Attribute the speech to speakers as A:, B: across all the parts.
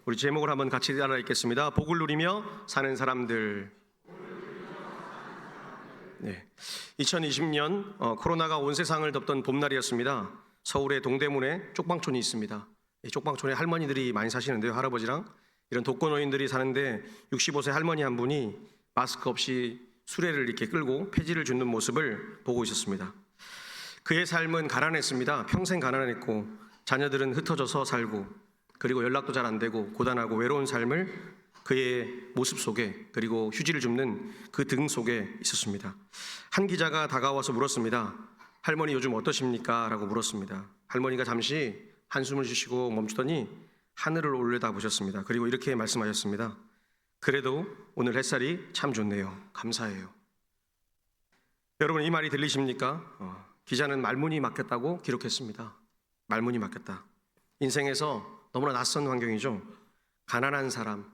A: 우리 제목을 한번 같이 따라 읽겠습니다. 복을 누리며 사는 사람들. 네, 2020년 코로나가 온 세상을 덮던 봄날이었습니다. 서울의 동대문에 쪽방촌이 있습니다. 이 쪽방촌에 할머니들이 많이 사시는데요. 할아버지랑 이런 독거노인들이 사는데 65세 할머니 한 분이 마스크 없이 수레를 이렇게 끌고 폐지를 줍는 모습을 보고 있었습니다. 그의 삶은 가난했습니다. 평생 가난했고 자녀들은 흩어져서 살고 그리고 연락도 잘 안 되고 고단하고 외로운 삶을 그의 모습 속에 그리고 휴지를 줍는 그 등 속에 있었습니다. 한 기자가 다가와서 물었습니다. 할머니 요즘 어떠십니까? 라고 물었습니다. 할머니가 잠시 한숨을 쉬시고 멈추더니 하늘을 올려다보셨습니다. 그리고 이렇게 말씀하셨습니다. 그래도 오늘 햇살이 참 좋네요. 감사해요. 여러분 이 말이 들리십니까? 기자는 말문이 막혔다고 기록했습니다. 말문이 막혔다. 인생에서 너무나 낯선 환경이죠. 가난한 사람,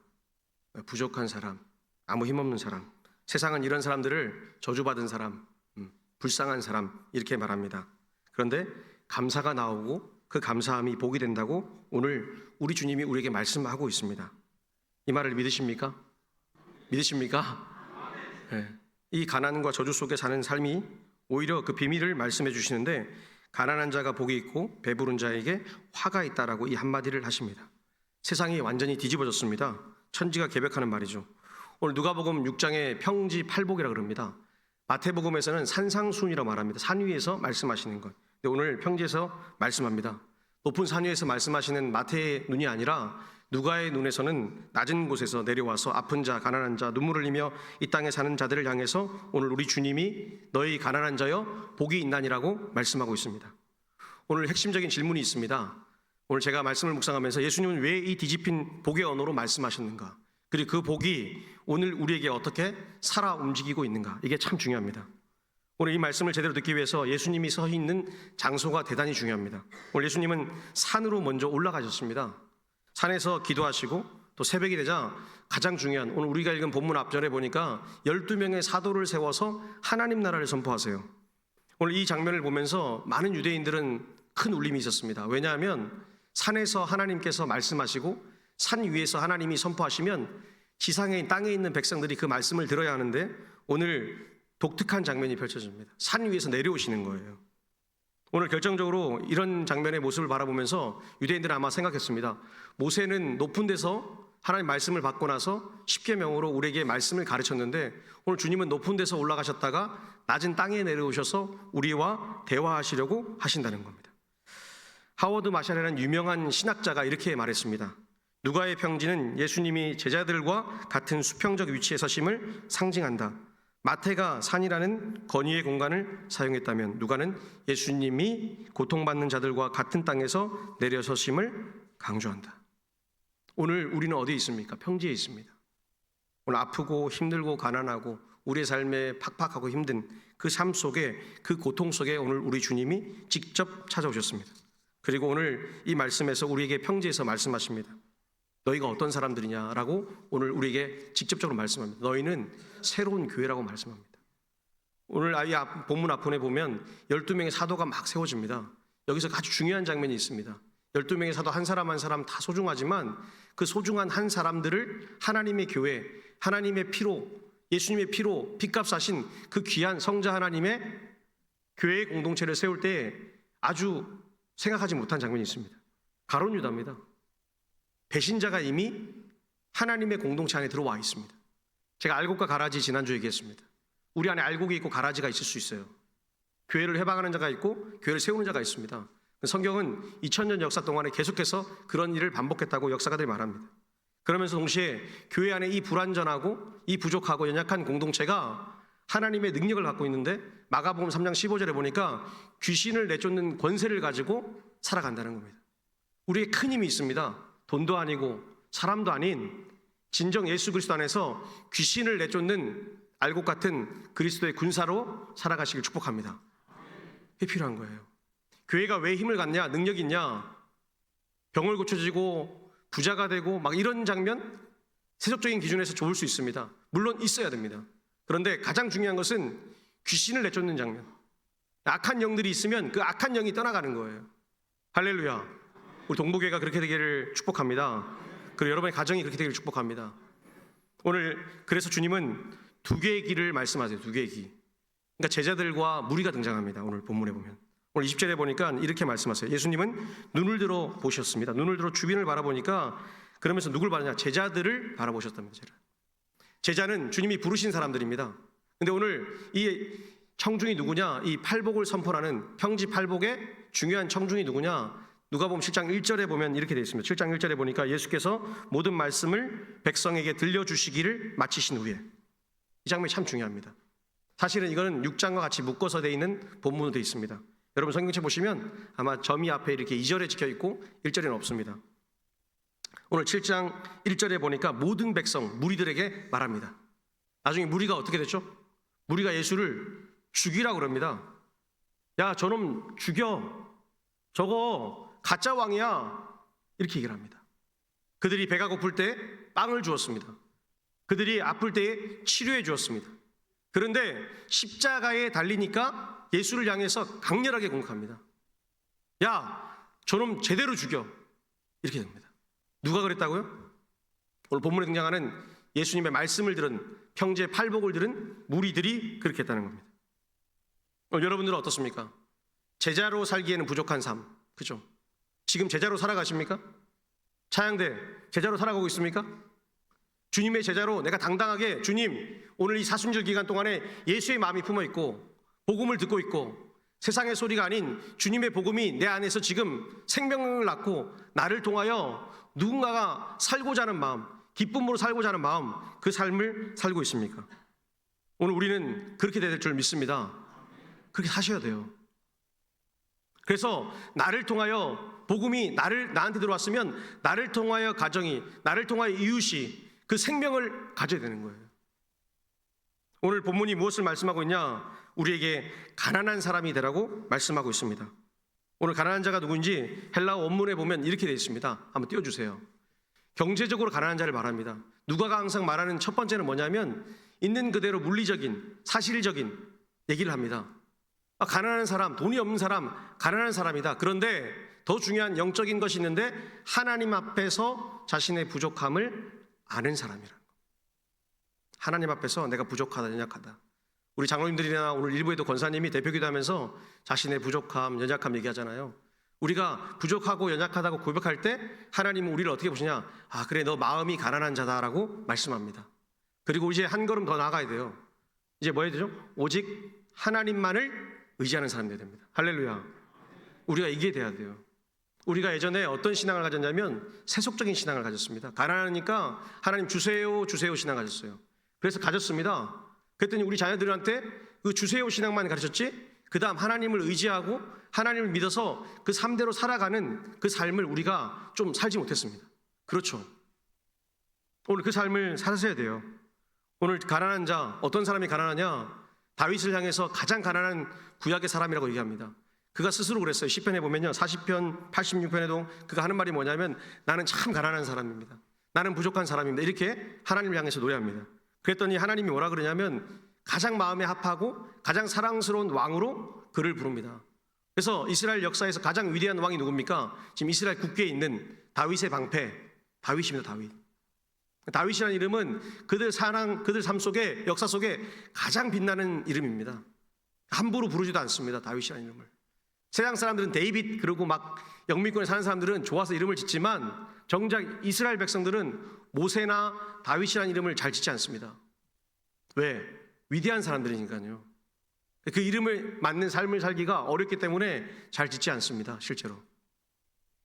A: 부족한 사람, 아무 힘없는 사람, 세상은 이런 사람들을 저주받은 사람, 불쌍한 사람 이렇게 말합니다. 그런데 감사가 나오고 그 감사함이 복이 된다고 오늘 우리 주님이 우리에게 말씀하고 있습니다. 이 말을 믿으십니까? 믿으십니까? 네. 이 가난과 저주 속에 사는 삶이 오히려 그 비밀을 말씀해 주시는데 가난한 자가 복이 있고 배부른 자에게 화가 있다라고 이 한마디를 하십니다. 세상이 완전히 뒤집어졌습니다. 천지가 개벽하는 말이죠. 오늘 누가복음 6장에 평지 팔복이라고 그럽니다. 마태복음에서는 산상순이라고 말합니다. 산 위에서 말씀하시는 것. 근데 오늘 평지에서 말씀합니다. 높은 산 위에서 말씀하시는 마태의 눈이 아니라 누가의 눈에서는 낮은 곳에서 내려와서 아픈 자, 가난한 자, 눈물을 흘리며 이 땅에 사는 자들을 향해서 오늘 우리 주님이 너희 가난한 자여 복이 있나니라고 말씀하고 있습니다. 오늘 핵심적인 질문이 있습니다. 오늘 제가 말씀을 묵상하면서 예수님은 왜 이 뒤집힌 복의 언어로 말씀하셨는가? 그리고 그 복이 오늘 우리에게 어떻게 살아 움직이고 있는가? 이게 참 중요합니다. 오늘 이 말씀을 제대로 듣기 위해서 예수님이 서 있는 장소가 대단히 중요합니다. 오늘 예수님은 산으로 먼저 올라가셨습니다. 산에서 기도하시고 또 새벽이 되자 가장 중요한 오늘 우리가 읽은 본문 앞절에 보니까 12명의 사도를 세워서 하나님 나라를 선포하세요. 오늘 이 장면을 보면서 많은 유대인들은 큰 울림이 있었습니다. 왜냐하면 산에서 하나님께서 말씀하시고 산 위에서 하나님이 선포하시면 지상에 땅에 있는 백성들이 그 말씀을 들어야 하는데 오늘 독특한 장면이 펼쳐집니다. 산 위에서 내려오시는 거예요. 오늘 결정적으로 이런 장면의 모습을 바라보면서 유대인들은 아마 생각했습니다. 모세는 높은 데서 하나님 말씀을 받고 나서 십계명으로 우리에게 말씀을 가르쳤는데 오늘 주님은 높은 데서 올라가셨다가 낮은 땅에 내려오셔서 우리와 대화하시려고 하신다는 겁니다. 하워드 마샬이라는 유명한 신학자가 이렇게 말했습니다. 누가의 평지는 예수님이 제자들과 같은 수평적 위치에 서심을 상징한다. 마태가 산이라는 건의의 공간을 사용했다면 누가는 예수님이 고통받는 자들과 같은 땅에서 내려서심을 강조한다. 오늘 우리는 어디에 있습니까? 평지에 있습니다. 오늘 아프고 힘들고 가난하고 우리의 삶에 팍팍하고 힘든 그 삶 속에 그 고통 속에 오늘 우리 주님이 직접 찾아오셨습니다. 그리고 오늘 이 말씀에서 우리에게 평지에서 말씀하십니다. 너희가 어떤 사람들이냐라고 오늘 우리에게 직접적으로 말씀합니다. 너희는 새로운 교회라고 말씀합니다. 오늘 아이 본문 앞부분에 보면 12명의 사도가 막 세워집니다. 여기서 아주 중요한 장면이 있습니다. 12명의 사도 한 사람 한 사람 다 소중하지만 그 소중한 한 사람들을 하나님의 교회, 하나님의 피로, 예수님의 피로 핏값 사신 그 귀한 성자 하나님의 교회의 공동체를 세울 때 아주 생각하지 못한 장면이 있습니다. 가룟 유다입니다. 배신자가 이미 하나님의 공동체 안에 들어와 있습니다. 제가 알곡과 가라지 지난주에 얘기했습니다. 우리 안에 알곡이 있고 가라지가 있을 수 있어요. 교회를 해방하는 자가 있고 교회를 세우는 자가 있습니다. 성경은 2000년 역사 동안에 계속해서 그런 일을 반복했다고 역사가들이 말합니다. 그러면서 동시에 교회 안에 이 불완전하고 이 부족하고 연약한 공동체가 하나님의 능력을 갖고 있는데 마가복음 3장 15절에 보니까 귀신을 내쫓는 권세를 가지고 살아간다는 겁니다. 우리의 큰 힘이 있습니다. 돈도 아니고 사람도 아닌 진정 예수 그리스도 안에서 귀신을 내쫓는 알곡 같은 그리스도의 군사로 살아가시길 축복합니다. 그게 필요한 거예요. 교회가 왜 힘을 갖냐, 능력이 있냐, 병을 고쳐지고 부자가 되고 막 이런 장면 세속적인 기준에서 좋을 수 있습니다. 물론 있어야 됩니다. 그런데 가장 중요한 것은 귀신을 내쫓는 장면. 악한 영들이 있으면 그 악한 영이 떠나가는 거예요. 할렐루야. 우리 동부교회가 그렇게 되기를 축복합니다. 그리고 여러분의 가정이 그렇게 되기를 축복합니다. 오늘 그래서 주님은 두 개의 길을 말씀하세요. 두 개의 길. 그러니까 제자들과 무리가 등장합니다. 오늘 본문에 보면. 오늘 20절에 보니까 이렇게 말씀하세요. 예수님은 눈을 들어 보셨습니다. 눈을 들어 주변을 바라보니까 그러면서 누굴 바라냐? 제자들을 바라보셨답니다. 제자는 주님이 부르신 사람들입니다. 근데 오늘 이 청중이 누구냐? 이 팔복을 선포하는 평지 팔복의 중요한 청중이 누구냐? 누가복음 7장 1절에 보면 이렇게 되어 있습니다. 7장 1절에 보니까 예수께서 모든 말씀을 백성에게 들려주시기를 마치신 후에, 이 장면이 참 중요합니다. 사실은 이거는 6장과 같이 묶어서 되어 있는 본문으로 되어 있습니다. 여러분 성경책 보시면 아마 점이 앞에 이렇게 2절에 찍혀 있고 1절에는 없습니다. 오늘 7장 1절에 보니까 모든 백성, 무리들에게 말합니다. 나중에 무리가 어떻게 됐죠? 무리가 예수를 죽이라고 그럽니다. 야, 저놈 죽여. 저거 가짜 왕이야. 이렇게 얘기를 합니다. 그들이 배가 고플 때 빵을 주었습니다. 그들이 아플 때에 치료해 주었습니다. 그런데 십자가에 달리니까 예수를 향해서 강렬하게 공격합니다. 야, 저놈 제대로 죽여. 이렇게 됩니다. 누가 그랬다고요? 오늘 본문에 등장하는 예수님의 말씀을 들은, 평지의 팔복을 들은 무리들이 그렇게 했다는 겁니다. 여러분들은 어떻습니까? 제자로 살기에는 부족한 삶, 그죠? 지금 제자로 살아가십니까? 차양대 제자로 살아가고 있습니까? 주님의 제자로 내가 당당하게 주님, 오늘 이 사순절 기간 동안에 예수의 마음이 품어있고 복음을 듣고 있고 세상의 소리가 아닌 주님의 복음이 내 안에서 지금 생명을 낳고 나를 통하여 누군가가 살고자 하는 마음, 기쁨으로 살고자 하는 마음, 그 삶을 살고 있습니까? 오늘 우리는 그렇게 될 줄 믿습니다. 그렇게 사셔야 돼요. 그래서 나를 통하여 복음이 나한테 들어왔으면 나를 통하여 가정이, 나를 통하여 이웃이 그 생명을 가져야 되는 거예요. 오늘 본문이 무엇을 말씀하고 있냐? 우리에게 가난한 사람이 되라고 말씀하고 있습니다. 오늘 가난한 자가 누구인지 헬라어 원문에 보면 이렇게 되어 있습니다. 한번 띄워주세요. 경제적으로 가난한 자를 말합니다. 누가가 항상 말하는 첫 번째는 뭐냐면 있는 그대로 물리적인, 사실적인 얘기를 합니다. 가난한 사람, 돈이 없는 사람, 가난한 사람이다. 그런데 더 중요한 영적인 것이 있는데 하나님 앞에서 자신의 부족함을 아는 사람이라는 거. 하나님 앞에서 내가 부족하다, 연약하다. 우리 장로님들이나 오늘 일부에도 권사님이 대표기도하면서 자신의 부족함, 연약함 얘기하잖아요. 우리가 부족하고 연약하다고 고백할 때 하나님은 우리를 어떻게 보시냐? 아, 그래, 너 마음이 가난한 자다라고 말씀합니다. 그리고 이제 한 걸음 더 나아가야 돼요. 이제 뭐 해야 되죠? 오직 하나님만을 의지하는 사람이 되어야 됩니다. 할렐루야. 우리가 이게 돼야 돼요. 우리가 예전에 어떤 신앙을 가졌냐면 세속적인 신앙을 가졌습니다. 가난하니까 하나님 주세요, 주세요 신앙 가졌어요. 그래서 가졌습니다. 그랬더니 우리 자녀들한테 그 주세요 신앙만 가르쳤지, 그 다음 하나님을 의지하고 하나님을 믿어서 그 삶대로 살아가는 그 삶을 우리가 좀 살지 못했습니다. 그렇죠. 오늘 그 삶을 사셔야 돼요. 오늘 가난한 자, 어떤 사람이 가난하냐? 다윗을 향해서 가장 가난한 구약의 사람이라고 얘기합니다. 그가 스스로 그랬어요. 시편에 보면요, 40편, 86편에도 그가 하는 말이 뭐냐면 나는 참 가난한 사람입니다. 나는 부족한 사람입니다. 이렇게 하나님을 향해서 노래합니다. 그랬더니 하나님이 뭐라 그러냐면 가장 마음에 합하고 가장 사랑스러운 왕으로 그를 부릅니다. 그래서 이스라엘 역사에서 가장 위대한 왕이 누굽니까? 지금 이스라엘 국계에 있는 다윗의 방패, 다윗입니다. 다윗. 다윗이라는 이름은 그들 사랑, 그들 삶 속에, 역사 속에 가장 빛나는 이름입니다. 함부로 부르지도 않습니다. 다윗이라는 이름을. 세상 사람들은 데이빗, 그리고 막 영미권에 사는 사람들은 좋아서 이름을 짓지만 정작 이스라엘 백성들은 모세나 다윗이라는 이름을 잘 짓지 않습니다. 왜? 위대한 사람들이니까요. 그 이름을 맞는 삶을 살기가 어렵기 때문에 잘 짓지 않습니다. 실제로.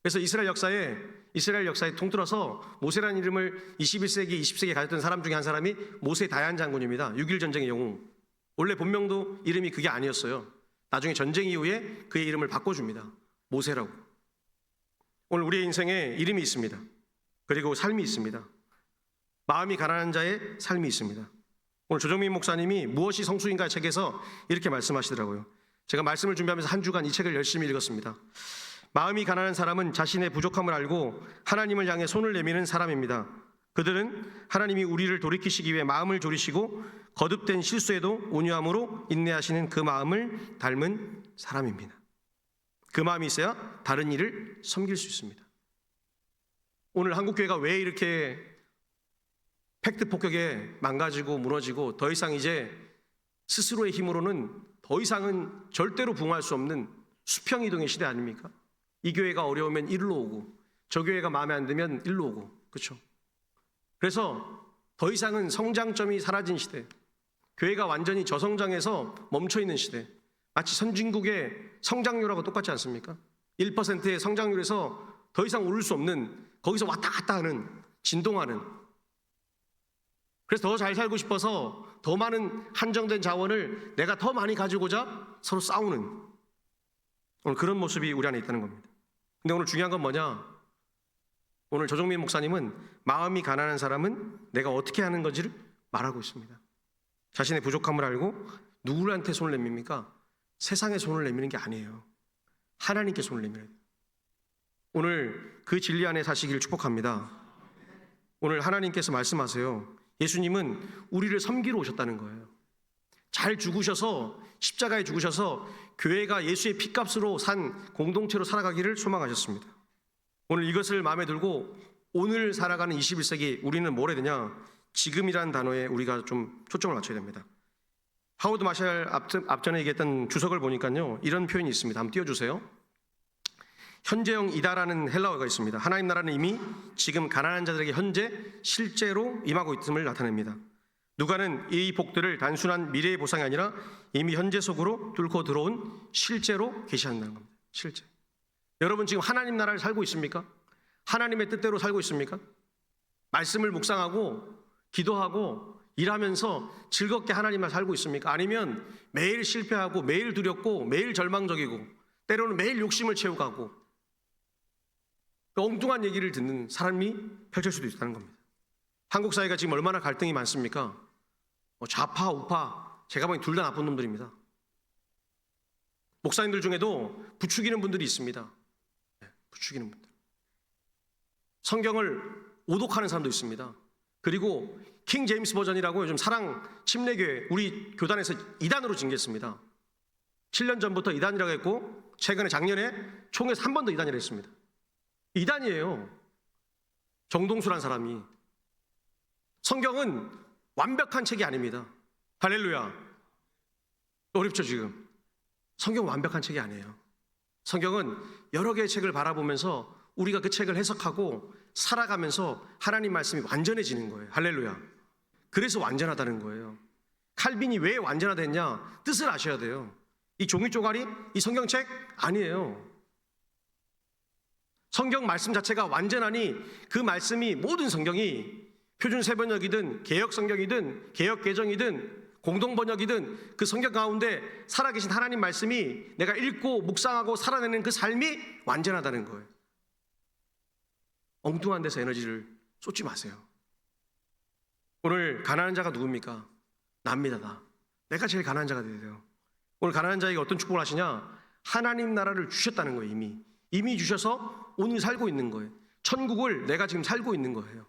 A: 그래서 이스라엘 역사에 통틀어서 모세라는 이름을 21세기, 20세기에 가졌던 사람 중에 한 사람이 모세 다얀 장군입니다. 6.1 전쟁의 영웅. 원래 본명도 이름이 그게 아니었어요. 나중에 전쟁 이후에 그의 이름을 바꿔줍니다. 모세라고. 오늘 우리의 인생에 이름이 있습니다. 그리고 삶이 있습니다. 마음이 가난한 자의 삶이 있습니다. 오늘 조정민 목사님이 무엇이 성수인가 책에서 이렇게 말씀하시더라고요. 제가 말씀을 준비하면서 한 주간 이 책을 열심히 읽었습니다. 마음이 가난한 사람은 자신의 부족함을 알고 하나님을 향해 손을 내미는 사람입니다. 그들은 하나님이 우리를 돌이키시기 위해 마음을 졸이시고 거듭된 실수에도 온유함으로 인내하시는 그 마음을 닮은 사람입니다. 그 마음이 있어야 다른 일을 섬길 수 있습니다. 오늘 한국교회가 왜 이렇게 팩트 폭격에 망가지고 무너지고 더 이상 이제 스스로의 힘으로는 더 이상은 절대로 부응할 수 없는 수평이동의 시대 아닙니까? 이 교회가 어려우면 이리로 오고 저 교회가 마음에 안 들면 이리로 오고, 그렇죠? 그래서 더 이상은 성장점이 사라진 시대, 교회가 완전히 저성장해서 멈춰있는 시대, 마치 선진국의 성장률하고 똑같지 않습니까? 1%의 성장률에서 더 이상 오를 수 없는, 거기서 왔다 갔다 하는, 진동하는, 그래서 더 잘 살고 싶어서 더 많은 한정된 자원을 내가 더 많이 가지고자 서로 싸우는, 오늘 그런 모습이 우리 안에 있다는 겁니다. 근데 오늘 중요한 건 뭐냐? 오늘 조정민 목사님은 마음이 가난한 사람은 내가 어떻게 하는 건지를 말하고 있습니다. 자신의 부족함을 알고 누구한테 손을 내밉니까? 세상에 손을 내미는 게 아니에요. 하나님께 손을 내밀어야 돼요. 오늘 그 진리 안에 사시기를 축복합니다. 오늘 하나님께서 말씀하세요. 예수님은 우리를 섬기러 오셨다는 거예요. 잘 죽으셔서, 십자가에 죽으셔서 교회가 예수의 피값으로 산 공동체로 살아가기를 소망하셨습니다. 오늘 이것을 마음에 들고 오늘 살아가는 21세기 우리는 뭘 해야 되냐? 지금이라는 단어에 우리가 좀 초점을 맞춰야 됩니다. 하워드 마샬 앞전에 얘기했던 주석을 보니까요, 이런 표현이 있습니다. 한번 띄워주세요. 현재형 이다라는 헬라어가 있습니다. 하나님 나라는 이미 지금 가난한 자들에게 현재 실제로 임하고 있음을 나타냅니다. 누가는 이 복들을 단순한 미래의 보상이 아니라 이미 현재 속으로 뚫고 들어온 실제로 계시한다는 겁니다. 실제. 여러분 지금 하나님 나라를 살고 있습니까? 하나님의 뜻대로 살고 있습니까? 말씀을 묵상하고 기도하고 일하면서 즐겁게 하나님 나라 살고 있습니까? 아니면 매일 실패하고 매일 두렵고 매일 절망적이고 때로는 매일 욕심을 채우고 엉뚱한 얘기를 듣는 사람이 펼칠 수도 있다는 겁니다. 한국 사회가 지금 얼마나 갈등이 많습니까? 좌파, 우파, 제가 보기엔 둘 다 나쁜 놈들입니다. 목사님들 중에도 부추기는 분들이 있습니다. 부추기는 분들. 성경을 오독하는 사람도 있습니다. 그리고 킹 제임스 버전이라고 요즘 사랑 침례교회 우리 교단에서 2단으로 징계했습니다. 7년 전부터 2단이라고 했고 최근에 작년에 총회에서 한 번 더 2단이라고 했습니다. 2단이에요. 정동수란 사람이. 성경은 완벽한 책이 아닙니다. 할렐루야. 어렵죠 지금. 성경은 완벽한 책이 아니에요. 성경은 여러 개의 책을 바라보면서 우리가 그 책을 해석하고 살아가면서 하나님 말씀이 완전해지는 거예요. 할렐루야. 그래서 완전하다는 거예요. 칼빈이 왜 완전하됐냐? 뜻을 아셔야 돼요. 이 종이 쪼가리, 이 성경책 아니에요. 성경 말씀 자체가 완전하니 그 말씀이 모든 성경이 표준 세번역이든 개역 성경이든 개역 개정이든 공동 번역이든 그 성경 가운데 살아계신 하나님 말씀이 내가 읽고 묵상하고 살아내는 그 삶이 완전하다는 거예요. 엉뚱한 데서 에너지를 쏟지 마세요. 오늘 가난한 자가 누굽니까? 납니다. 나. 내가 제일 가난한 자가 돼야 돼요. 오늘 가난한 자에게 어떤 축복을 하시냐? 하나님 나라를 주셨다는 거예요. 이미 주셔서 오늘 살고 있는 거예요. 천국을 내가 지금 살고 있는 거예요.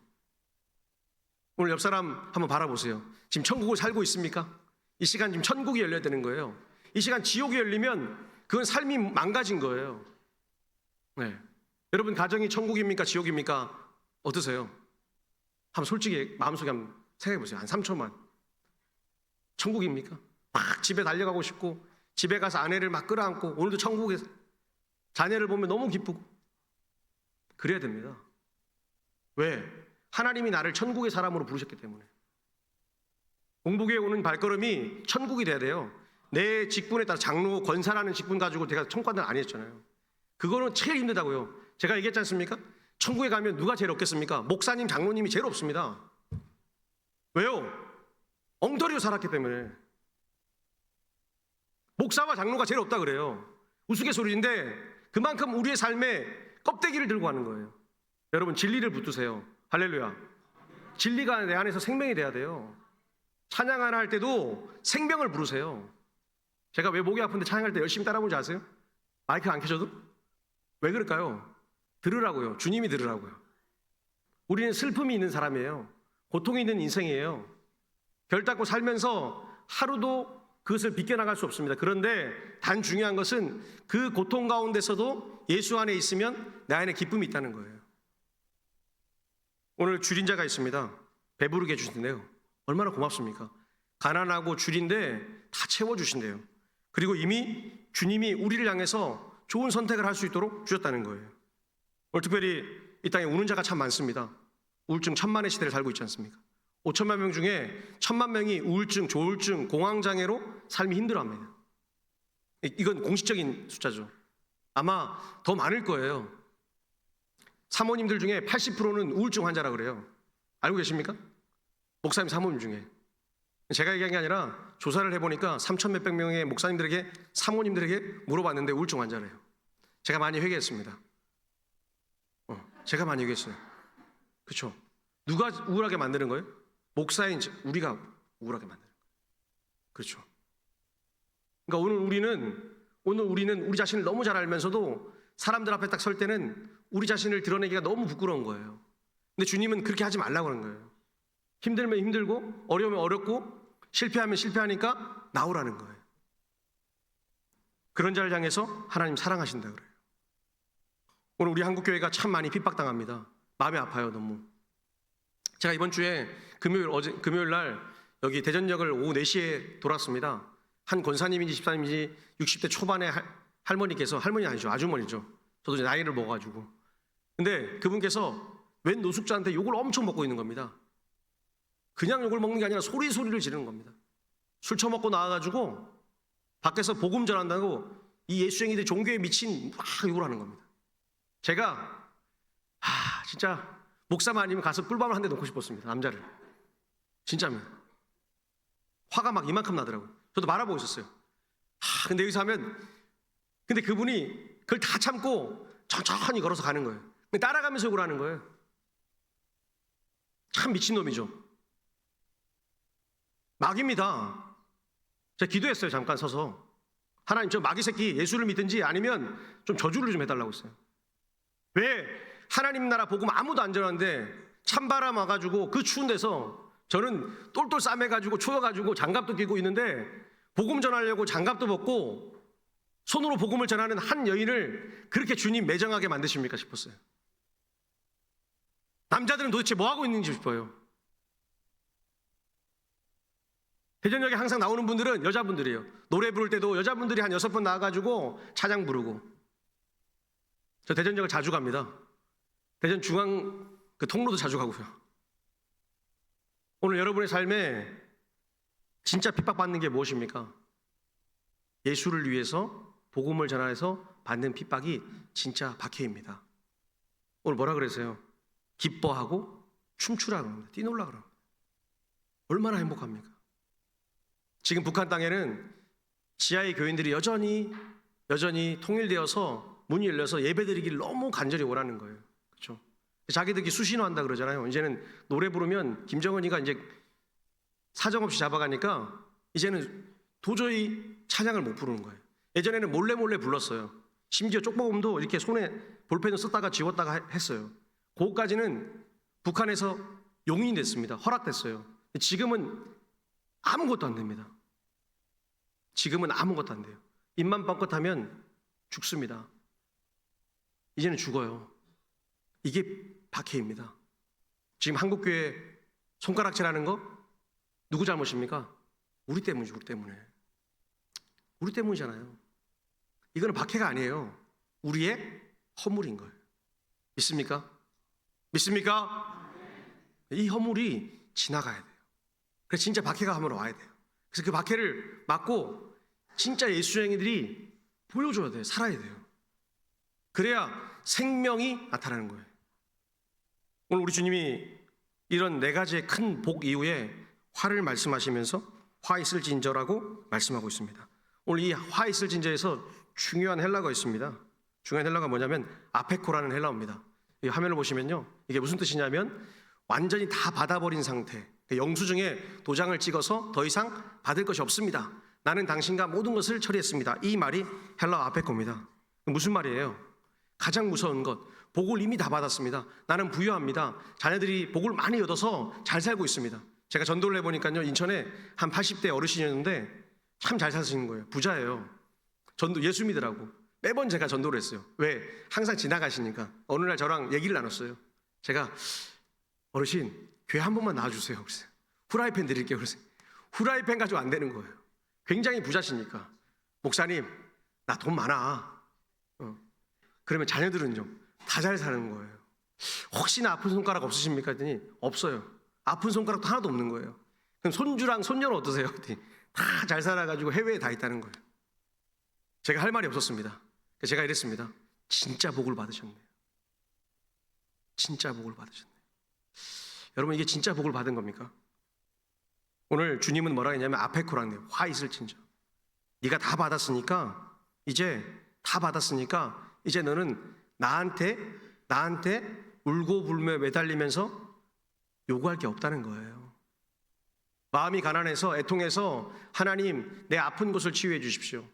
A: 오늘 옆 사람 한번 바라보세요. 지금 천국을 살고 있습니까? 이 시간 지금 천국이 열려야 되는 거예요. 이 시간 지옥이 열리면 그건 삶이 망가진 거예요. 네. 여러분 가정이 천국입니까? 지옥입니까? 어떠세요? 한번 솔직히 마음속에 한번 생각해 보세요. 한 3초만. 천국입니까? 막 집에 달려가고 싶고 집에 가서 아내를 막 끌어안고 오늘도 천국에서 자녀를 보면 너무 기쁘고 그래야 됩니다. 왜? 하나님이 나를 천국의 사람으로 부르셨기 때문에. 공복에 오는 발걸음이 천국이 돼야 돼요. 내 직분에 따라 장로, 권사라는 직분 가지고 제가 천국관을 안 했잖아요. 그거는 제일 힘들다고요. 제가 얘기했지 않습니까? 천국에 가면 누가 제일 없겠습니까? 목사님, 장로님이 제일 없습니다. 왜요? 엉터리로 살았기 때문에. 목사와 장로가 제일 없다 그래요. 우스갯소리인데 그만큼 우리의 삶에 껍데기를 들고 가는 거예요. 여러분 진리를 붙드세요. 할렐루야. 진리가 내 안에서 생명이 돼야 돼요. 찬양 하나 할 때도 생명을 부르세요. 제가 왜 목이 아픈데 찬양할 때 열심히 따라 부르지 아세요? 마이크 안 켜져도? 왜 그럴까요? 들으라고요. 주님이 들으라고요. 우리는 슬픔이 있는 사람이에요. 고통이 있는 인생이에요. 결 닦고 살면서 하루도 그것을 비껴나갈 수 없습니다. 그런데 단 중요한 것은 그 고통 가운데서도 예수 안에 있으면 내 안에 기쁨이 있다는 거예요. 오늘 줄인 자가 있습니다. 배부르게 해주신대요. 얼마나 고맙습니까? 가난하고 줄인데 다 채워주신대요. 그리고 이미 주님이 우리를 향해서 좋은 선택을 할 수 있도록 주셨다는 거예요. 오늘 특별히 이 땅에 우는 자가 참 많습니다. 우울증 천만의 시대를 살고 있지 않습니까? 5천만 명 중에 1,000만 명이 우울증, 조울증, 공황장애로 삶이 힘들어합니다. 이건 공식적인 숫자죠. 아마 더 많을 거예요. 사모님들 중에 80%는 우울증 환자라고 그래요. 알고 계십니까? 목사님 사모님 중에. 제가 얘기한 게 아니라 조사를 해보니까 3천 몇백 명의 목사님들에게, 사모님들에게 물어봤는데 우울증 환자래요. 제가 많이 회개했습니다. 제가 많이 회개했어요. 그렇죠? 누가 우울하게 만드는 거예요? 목사인 우리가 우울하게 만드는 거예요. 그렇죠? 그러니까 오늘 우리는 우리 자신을 너무 잘 알면서도 사람들 앞에 딱 설 때는 우리 자신을 드러내기가 너무 부끄러운 거예요. 근데 주님은 그렇게 하지 말라고 하는 거예요. 힘들면 힘들고 어려우면 어렵고 실패하면 실패하니까 나오라는 거예요. 그런 자를 향해서 하나님 사랑하신다 그래요. 오늘 우리 한국교회가 참 많이 핍박당합니다. 마음이 아파요, 너무. 제가 이번 주에 금요일 날 여기 대전역을 오후 4시에 돌았습니다. 한 권사님인지 집사님인지 60대 초반의 할머니께서, 할머니 아니죠, 아주머니죠. 저도 이제 나이를 먹어가지고. 근데 그분께서 웬 노숙자한테 욕을 엄청 먹고 있는 겁니다. 그냥 욕을 먹는 게 아니라 소리를 지르는 겁니다. 술 처먹고 나와가지고 밖에서 복음 전한다고 이 예수쟁이들 종교에 미친 막 욕을 하는 겁니다. 제가 진짜 목사만 아니면 가서 꿀밤을 한 대 놓고 싶었습니다. 남자를. 진짜입니다. 화가 막 이만큼 나더라고요. 저도 말아보고 있었어요. 근데 여기서 하면, 근데 그분이 그걸 다 참고 천천히 걸어서 가는 거예요. 따라가면서 욕을 하는 거예요. 참 미친놈이죠. 마귀입니다. 제가 기도했어요. 잠깐 서서. 하나님, 저 마귀 새끼 예수를 믿든지 아니면 좀 저주를 좀 해달라고 했어요. 왜 하나님 나라 복음 아무도 안 전하는데 찬바람 와가지고 그 추운 데서 저는 똘똘 싸매가지고 추워가지고 장갑도 끼고 있는데 복음 전하려고 장갑도 벗고 손으로 복음을 전하는 한 여인을 그렇게 주님 매정하게 만드십니까 싶었어요. 남자들은 도대체 뭐 하고 있는지 싶어요. 대전역에 항상 나오는 분들은 여자분들이에요. 노래 부를 때도 여자분들이 한 6번 나와가지고 찬양 부르고. 저 대전역을 자주 갑니다. 대전 중앙 그 통로도 자주 가고요. 오늘 여러분의 삶에 진짜 핍박받는 게 무엇입니까? 예수를 위해서 복음을 전하여서 받는 핍박이 진짜 박해입니다. 오늘 뭐라 그랬어요? 기뻐하고 춤추라 그럽니다. 뛰놀라 그럽니다. 얼마나 행복합니까? 지금 북한 땅에는 지하의 교인들이 여전히 통일되어서 문이 열려서 예배드리기를 너무 간절히 원하는 거예요. 그렇죠? 자기들이 수신호한다 그러잖아요. 이제는 노래 부르면 김정은이가 이제 사정없이 잡아가니까 이제는 도저히 찬양을 못 부르는 거예요. 예전에는 몰래 불렀어요. 심지어 쪽보음도 이렇게 손에 볼펜을 썼다가 지웠다가 했어요. 그거까지는 북한에서 용인이 됐습니다. 허락됐어요. 지금은 아무것도 안 됩니다. 지금은 아무것도 안 돼요. 입만 뻥긋하면 죽습니다. 이제는 죽어요. 이게 박해입니다. 지금 한국교회 손가락질하는 거 누구 잘못입니까? 우리 때문이죠. 우리 때문에. 우리 때문이잖아요. 이거는 박해가 아니에요. 우리의 허물인 거예요. 믿습니까? 믿습니까? 이 허물이 지나가야 돼요. 그래서 진짜 박해가 한번 와야 돼요. 그래서 그 박해를 맞고 진짜 예수쟁이들이 보여줘야 돼요. 살아야 돼요. 그래야 생명이 나타나는 거예요. 오늘 우리 주님이 이런 4가지의 큰 복 이후에 화를 말씀하시면서 화 있을진저라고 말씀하고 있습니다. 오늘 이 화 있을진저에서 중요한 헬라어가 있습니다. 중요한 헬라어가 뭐냐면 아페코라는 헬라어입니다. 이 화면을 보시면요, 이게 무슨 뜻이냐면 완전히 다 받아버린 상태, 영수증에 도장을 찍어서 더 이상 받을 것이 없습니다. 나는 당신과 모든 것을 처리했습니다. 이 말이 헬라어 아페코입니다. 무슨 말이에요? 가장 무서운 것, 복을 이미 다 받았습니다. 나는 부유합니다. 자녀들이 복을 많이 얻어서 잘 살고 있습니다. 제가 전도를 해보니까요, 인천에 한 80대 어르신이었는데 참 잘 사시는 거예요. 부자예요. 전도 예수 믿으라고 매번 제가 전도를 했어요. 왜? 항상 지나가시니까. 어느 날 저랑 얘기를 나눴어요. 제가 어르신 교회 한 번만 나와주세요. 그랬어요. 후라이팬 드릴게요. 그랬어요. 후라이팬 가지고 안 되는 거예요. 굉장히 부자시니까. 목사님 나 돈 많아. 그러면 자녀들은요? 다 잘 사는 거예요. 혹시나 아픈 손가락 없으십니까? 했더니 없어요. 아픈 손가락도 하나도 없는 거예요. 그럼 손주랑 손녀는 어떠세요? 다 잘 살아가지고 해외에 다 있다는 거예요. 제가 할 말이 없었습니다. 제가 이랬습니다. 진짜 복을 받으셨네요. 진짜 복을 받으셨네요. 여러분 이게 진짜 복을 받은 겁니까? 오늘 주님은 뭐라 했냐면 아페코라는 거예요. 화 있을 진저. 네가 다 받았으니까 이제 너는 나한테 울고 불며 매달리면서 요구할 게 없다는 거예요. 마음이 가난해서 애통해서 하나님 내 아픈 곳을 치유해 주십시오.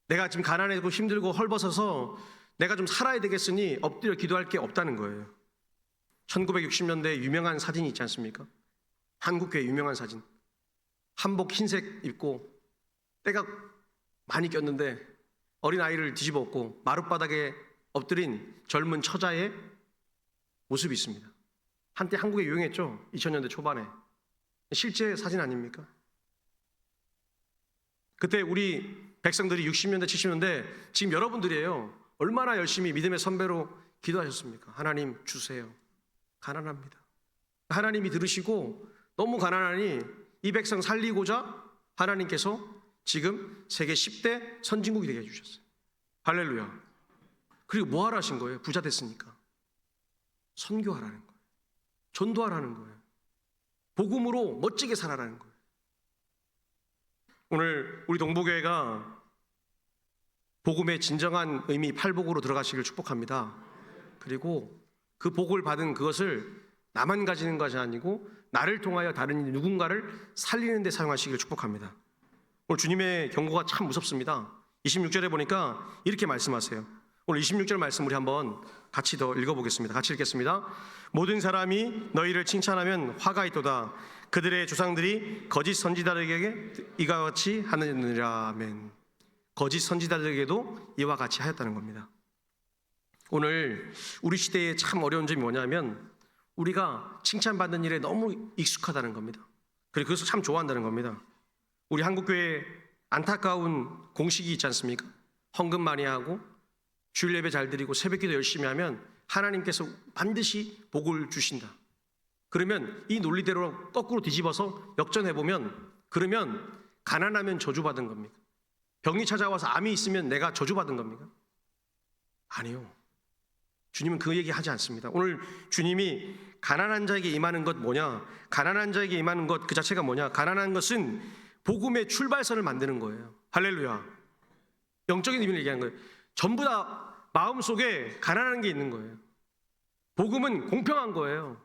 A: 내가 지금 가난하고 힘들고 헐벗어서 내가 좀 살아야 되겠으니 엎드려 기도할 게 없다는 거예요. 1960년대 유명한 사진이 있지 않습니까? 한국교회 유명한 사진. 한복 흰색 입고 때가 많이 꼈는데 어린아이를 뒤집어 엎고 마룻바닥에 엎드린 젊은 처자의 모습이 있습니다. 한때 한국에 유행했죠. 2000년대 초반에. 실제 사진 아닙니까? 그때 우리 백성들이 60년대 70년대 지금 여러분들이에요. 얼마나 열심히 믿음의 선배로 기도하셨습니까? 하나님 주세요. 가난합니다. 하나님이 들으시고 너무 가난하니 이 백성 살리고자 하나님께서 지금 세계 10대 선진국이 되게 해주셨어요. 할렐루야. 그리고 뭐하러 하신 거예요? 부자 됐으니까. 선교하라는 거예요. 전도하라는 거예요. 복음으로 멋지게 살아라는 거예요. 오늘 우리 동부교회가 복음의 진정한 의미 팔복으로 들어가시길 축복합니다. 그리고 그 복을 받은 그것을 나만 가지는 것이 아니고 나를 통하여 다른 누군가를 살리는 데 사용하시길 축복합니다. 오늘 주님의 경고가 참 무섭습니다. 26절에 보니까 이렇게 말씀하세요. 오늘 26절 말씀 우리 한번 같이 더 읽어보겠습니다. 같이 읽겠습니다. 모든 사람이 너희를 칭찬하면 화가 있도다. 그들의 조상들이 거짓 선지자들에게 이와 같이 하느니라. 아멘. 거짓 선지자들에게도 이와 같이 하였다는 겁니다. 오늘 우리 시대에 참 어려운 점이 뭐냐면 우리가 칭찬받는 일에 너무 익숙하다는 겁니다. 그리고 그것을 참 좋아한다는 겁니다. 우리 한국교회 안타까운 공식이 있지 않습니까? 헌금 많이 하고 주일 예배 잘 드리고 새벽기도 열심히 하면 하나님께서 반드시 복을 주신다. 그러면 이 논리대로 거꾸로 뒤집어서 역전해보면 그러면 가난하면 저주받은 겁니까? 병이 찾아와서 암이 있으면 내가 저주받은 겁니까? 아니요. 주님은 그 얘기 하지 않습니다. 오늘 주님이 가난한 자에게 임하는 것 뭐냐? 가난한 자에게 임하는 것 그 자체가 뭐냐? 가난한 것은 복음의 출발선을 만드는 거예요. 할렐루야. 영적인 의미를 얘기하는 거예요. 전부 다 마음속에 가난한 게 있는 거예요. 복음은 공평한 거예요.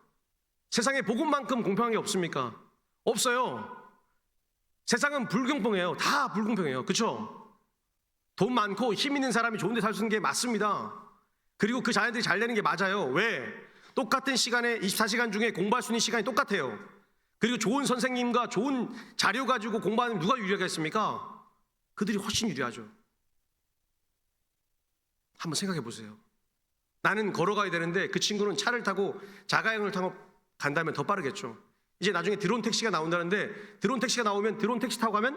A: 세상에 복음만큼 공평한 게 없습니까? 없어요. 세상은 불공평해요. 다 불공평해요. 그렇죠? 돈 많고 힘 있는 사람이 좋은 데 살 수 있는 게 맞습니다. 그리고 그 자녀들이 잘 되는 게 맞아요. 왜? 똑같은 시간에 24시간 중에 공부할 수 있는 시간이 똑같아요. 그리고 좋은 선생님과 좋은 자료 가지고 공부하는 누가 유리하겠습니까? 그들이 훨씬 유리하죠. 한번 생각해 보세요. 나는 걸어가야 되는데 그 친구는 차를 타고 자가용을 타고 간다면 더 빠르겠죠. 이제 나중에 드론 택시가 나온다는데 드론 택시가 나오면 드론 택시 타고 가면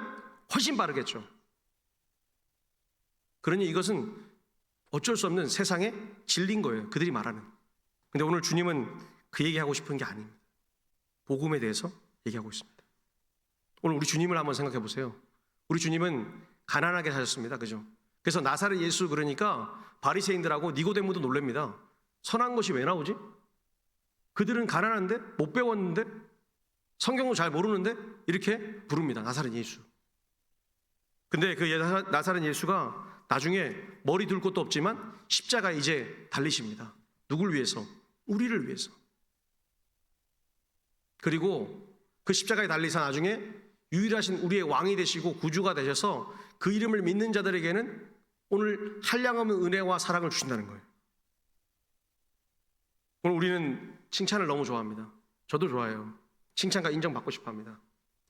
A: 훨씬 빠르겠죠. 그러니 이것은 어쩔 수 없는 세상의 진리인 거예요. 그들이 말하는. 근데 오늘 주님은 그 얘기하고 싶은 게 아닙니다. 복음에 대해서 얘기하고 있습니다. 오늘 우리 주님을 한번 생각해 보세요. 우리 주님은 가난하게 사셨습니다. 그죠? 그래서 나사렛 예수 그러니까 바리새인들하고 니고데모도 놀랍니다. 선한 것이 왜 나오지? 그들은 가난한데 못 배웠는데 성경도 잘 모르는데 이렇게 부릅니다. 나사렛 예수. 근데 그 나사렛 예수가 나중에 머리 둘 곳도 없지만 십자가에 이제 달리십니다. 누굴 위해서? 우리를 위해서. 그리고 그 십자가에 달리사 나중에 유일하신 우리의 왕이 되시고 구주가 되셔서 그 이름을 믿는 자들에게는 오늘 한량없는 은혜와 사랑을 주신다는 거예요. 오늘 우리는 칭찬을 너무 좋아합니다. 저도 좋아해요. 칭찬과 인정받고 싶어 합니다.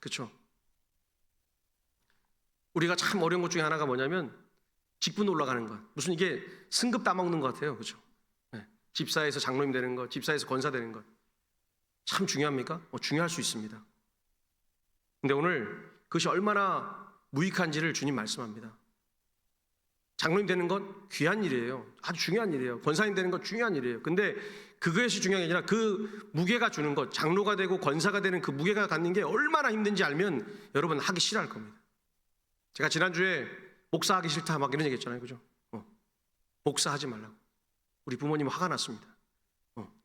A: 그렇죠? 우리가 참 어려운 것 중에 하나가 뭐냐면 직분 올라가는 것. 무슨 이게 승급 따먹는 것 같아요. 그렇죠? 네. 집사에서 장로님 되는 것, 집사에서 권사 되는 것. 참 중요합니까? 중요할 수 있습니다. 근데 오늘 그것이 얼마나 무익한지를 주님 말씀합니다. 장로님 되는 건 귀한 일이에요. 아주 중요한 일이에요. 권사님 되는 건 중요한 일이에요. 근데 그것이 중요한 게 아니라 그 무게가 주는 것, 장로가 되고 권사가 되는 그 무게가 갖는 게 얼마나 힘든지 알면 여러분 하기 싫어할 겁니다. 제가 지난주에 목사하기 싫다 막 이런 얘기 했잖아요. 그죠? 목사하지 말라고. 우리 부모님 화가 났습니다.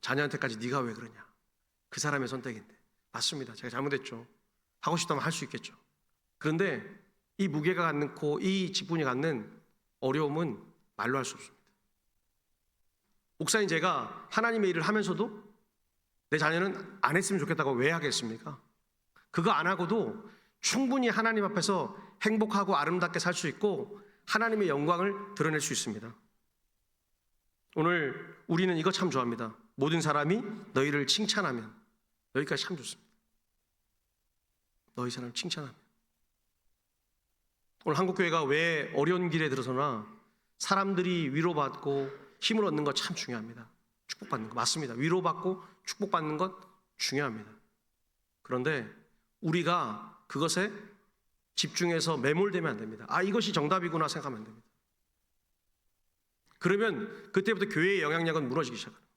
A: 자녀한테까지 네가 왜 그러냐. 그 사람의 선택인데. 맞습니다. 제가 잘못했죠. 하고 싶다면 할 수 있겠죠. 그런데 이 무게가 갖고 이 직분이 갖는 어려움은 말로 할 수 없습니다. 목사님 제가 하나님의 일을 하면서도 내 자녀는 안 했으면 좋겠다고 왜 하겠습니까? 그거 안 하고도 충분히 하나님 앞에서 행복하고 아름답게 살 수 있고 하나님의 영광을 드러낼 수 있습니다. 오늘 우리는 이거 참 좋아합니다. 모든 사람이 너희를 칭찬하면. 여기까지 참 좋습니다. 너희 사람 칭찬하면. 오늘 한국교회가 왜 어려운 길에 들어서나 사람들이 위로받고 힘을 얻는 것 참 중요합니다. 축복받는 거 맞습니다. 위로받고 축복받는 것 중요합니다. 그런데 우리가 그것에 집중해서 매몰되면 안 됩니다. 이것이 정답이구나 생각하면 안 됩니다. 그러면 그때부터 교회의 영향력은 무너지기 시작합니다.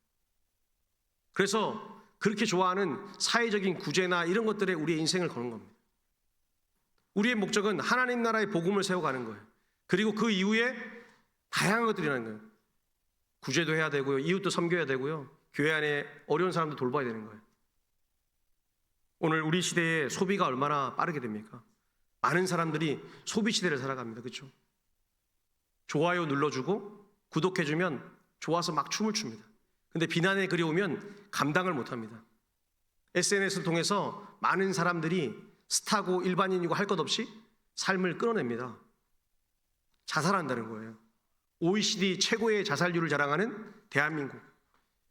A: 그래서 그렇게 좋아하는 사회적인 구제나 이런 것들에 우리의 인생을 거는 겁니다. 우리의 목적은 하나님 나라의 복음을 세워가는 거예요. 그리고 그 이후에 다양한 것들이라는 거예요. 구제도 해야 되고요. 이웃도 섬겨야 되고요. 교회 안에 어려운 사람도 돌봐야 되는 거예요. 오늘 우리 시대의 소비가 얼마나 빠르게 됩니까? 많은 사람들이 소비 시대를 살아갑니다. 그렇죠? 좋아요 눌러주고 구독해주면 좋아서 막 춤을 춥니다. 근데 비난에 그려오면 감당을 못합니다. SNS를 통해서 많은 사람들이 스타고 일반인이고 할 것 없이 삶을 끌어냅니다. 자살한다는 거예요. OECD 최고의 자살률을 자랑하는 대한민국.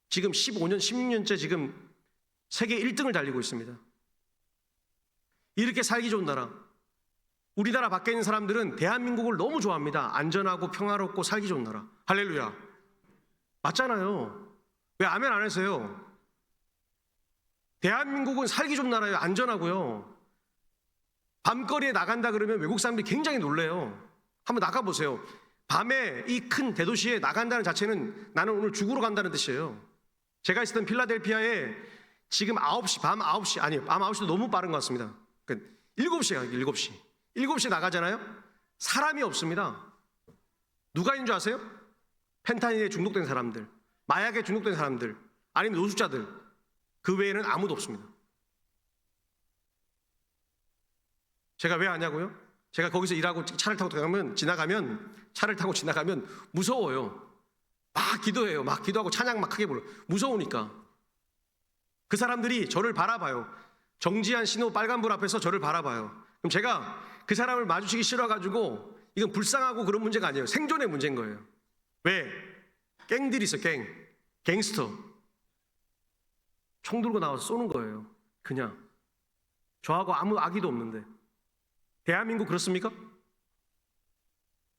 A: 지금 15년, 16년째 지금 세계 1등을 달리고 있습니다. 이렇게 살기 좋은 나라. 우리나라 밖에 있는 사람들은 대한민국을 너무 좋아합니다. 안전하고 평화롭고 살기 좋은 나라. 할렐루야. 맞잖아요. 왜 아멘 안 하세요? 대한민국은 살기 좋은 나라예요. 안전하고요. 밤거리에 나간다 그러면 외국 사람들이 굉장히 놀래요. 한번 나가보세요. 밤에 이 큰 대도시에 나간다는 자체는 나는 오늘 죽으러 간다는 뜻이에요. 제가 있었던 필라델피아에 지금 9시, 밤 9시, 아니, 밤 9시도 너무 빠른 것 같습니다. 7시에 가요, 7시. 7시에 나가잖아요? 사람이 없습니다. 누가 있는 줄 아세요? 펜타닐에 중독된 사람들, 마약에 중독된 사람들, 아니면 노숙자들. 그 외에는 아무도 없습니다. 제가 왜 아냐고요? 제가 거기서 일하고 차를 타고 차를 타고 지나가면 무서워요. 막 기도해요. 막 기도하고 찬양 막 크게 불러요. 무서우니까. 그 사람들이 저를 바라봐요. 정지한 신호 빨간불 앞에서 저를 바라봐요. 그럼 제가 그 사람을 마주치기 싫어가지고 이건 불쌍하고 그런 문제가 아니에요. 생존의 문제인 거예요. 왜? 갱들이 있어, 갱스터. 총 들고 나와서 쏘는 거예요. 그냥. 저하고 아무 악의도 없는데. 대한민국 그렇습니까?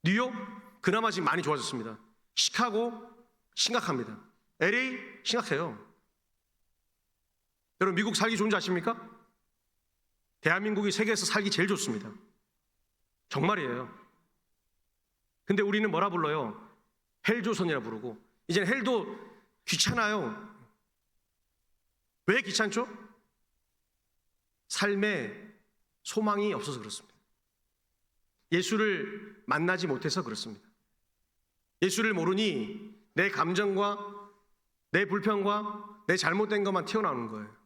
A: 뉴욕? 그나마 지금 많이 좋아졌습니다. 시카고? 심각합니다. LA? 심각해요. 여러분 미국 살기 좋은 줄 아십니까? 대한민국이 세계에서 살기 제일 좋습니다. 정말이에요. 근데 우리는 뭐라 불러요? 헬조선이라 부르고 이제는 헬도 귀찮아요. 왜 귀찮죠? 삶에 소망이 없어서 그렇습니다. 예수를 만나지 못해서 그렇습니다. 예수를 모르니 내 감정과 내 불평과 내 잘못된 것만 튀어나오는 거예요.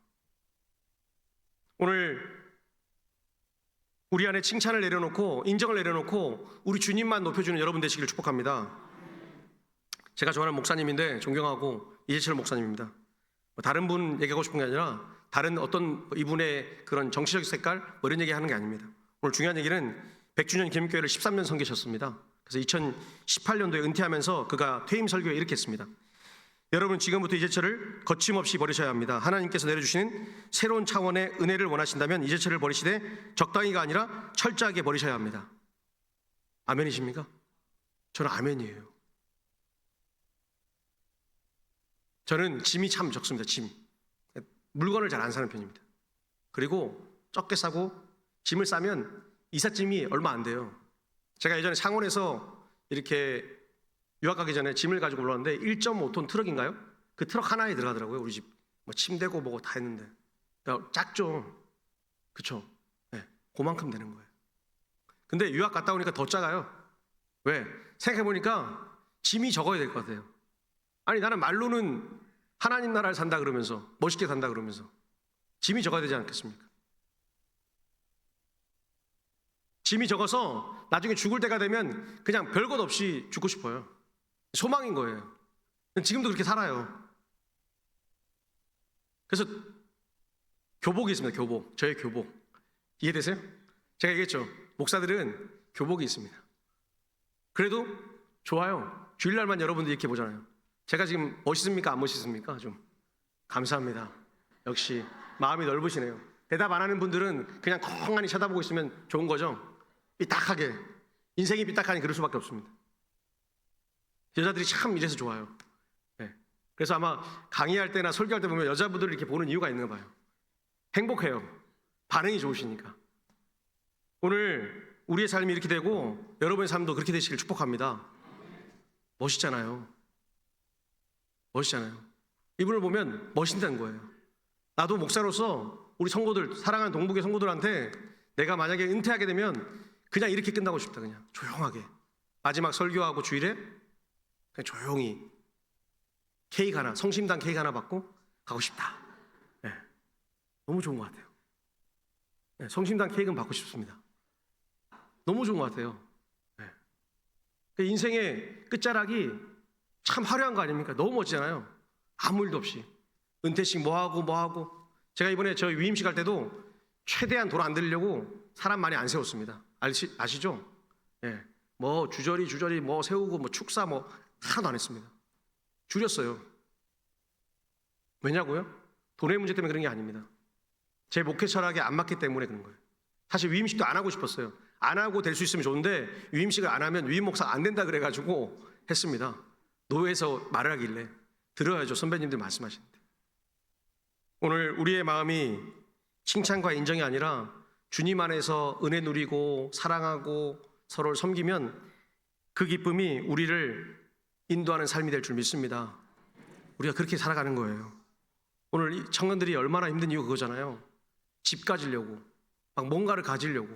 A: 오늘 우리 안에 칭찬을 내려놓고 인정을 내려놓고 우리 주님만 높여주는 여러분 되시기를 축복합니다. 제가 좋아하는 목사님인데 존경하고 이재철 목사님입니다. 다른 분 얘기하고 싶은 게 아니라 다른 어떤 이분의 그런 정치적 색깔 이런 얘기하는 게 아닙니다. 오늘 중요한 얘기는 100주년 기념교회를 13년 섬기셨습니다. 그래서 2018년도에 은퇴하면서 그가 퇴임 설교에 이렇게 했습니다. 여러분 지금부터 이재철을 거침없이 버리셔야 합니다. 하나님께서 내려주시는 새로운 차원의 은혜를 원하신다면 이재철을 버리시되 적당히가 아니라 철저하게 버리셔야 합니다. 아멘이십니까? 저는 아멘이에요. 저는 짐이 참 적습니다. 짐. 물건을 잘 안 사는 편입니다. 그리고 적게 사고 짐을 싸면 이삿짐이 얼마 안 돼요. 제가 예전에 창원에서 이렇게 유학 가기 전에 짐을 가지고 올라왔는데 1.5톤 트럭인가요? 그 트럭 하나에 들어가더라고요. 우리 집 뭐 침대고 뭐고 다 했는데 작죠. 그쵸? 네, 그만큼 되는 거예요. 근데 유학 갔다 오니까 더 작아요. 왜? 생각해보니까 짐이 적어야 될 것 같아요. 아니 나는 말로는 하나님 나라를 산다 그러면서 멋있게 산다 그러면서 짐이 적어야 되지 않겠습니까? 짐이 적어서 나중에 죽을 때가 되면 그냥 별것 없이 죽고 싶어요. 소망인 거예요. 지금도 그렇게 살아요. 그래서 교복이 있습니다. 교복. 저의 교복. 이해되세요? 제가 얘기했죠. 목사들은 교복이 있습니다. 그래도 좋아요. 주일날만 여러분들 이렇게 보잖아요. 제가 지금 멋있습니까? 안 멋있습니까? 좀 감사합니다. 역시 마음이 넓으시네요. 대답 안 하는 분들은 그냥 멍하니 쳐다보고 있으면 좋은 거죠. 삐딱하게. 인생이 삐딱하니 그럴 수밖에 없습니다. 여자들이 참 이래서 좋아요. 네. 그래서 아마 강의할 때나 설교할 때 보면 여자분들을 이렇게 보는 이유가 있는 봐요. 행복해요. 반응이 좋으시니까. 오늘 우리의 삶이 이렇게 되고 여러분의 삶도 그렇게 되시길 축복합니다. 멋있잖아요. 멋있잖아요. 이분을 보면 멋있다는 거예요. 나도 목사로서 우리 성도들, 사랑하는 동북의 성도들한테 내가 만약에 은퇴하게 되면 그냥 이렇게 끝나고 싶다. 그냥 조용하게 마지막 설교하고 주일에 그냥 조용히 케이크 하나, 성심당 케이크 하나 받고 가고 싶다. 네. 너무 좋은 것 같아요. 네, 성심당 케이크는 받고 싶습니다. 너무 좋은 것 같아요. 네. 인생의 끝자락이 참 화려한 거 아닙니까? 너무 멋지잖아요. 아무 일도 없이 은퇴식 뭐하고 제가 이번에 저 위임식 할 때도 최대한 돈 안 들이려고 사람 많이 안 세웠습니다. 아시죠? 예. 뭐 주저리 뭐 세우고 뭐 축사 뭐 하나도 안 했습니다. 줄였어요. 왜냐고요? 돈의 문제 때문에 그런 게 아닙니다. 제 목회 철학에 안 맞기 때문에 그런 거예요. 사실 위임식도 안 하고 싶었어요. 안 하고 될 수 있으면 좋은데 위임식을 안 하면 위임 목사 안 된다 그래가지고 했습니다. 노회에서 말을 하길래 들어야죠. 선배님들 말씀하시는데. 오늘 우리의 마음이 칭찬과 인정이 아니라 주님 안에서 은혜 누리고 사랑하고 서로를 섬기면 그 기쁨이 우리를 인도하는 삶이 될 줄 믿습니다. 우리가 그렇게 살아가는 거예요. 오늘 이 청년들이 얼마나 힘든 이유가 그거잖아요. 집 가지려고 막 뭔가를 가지려고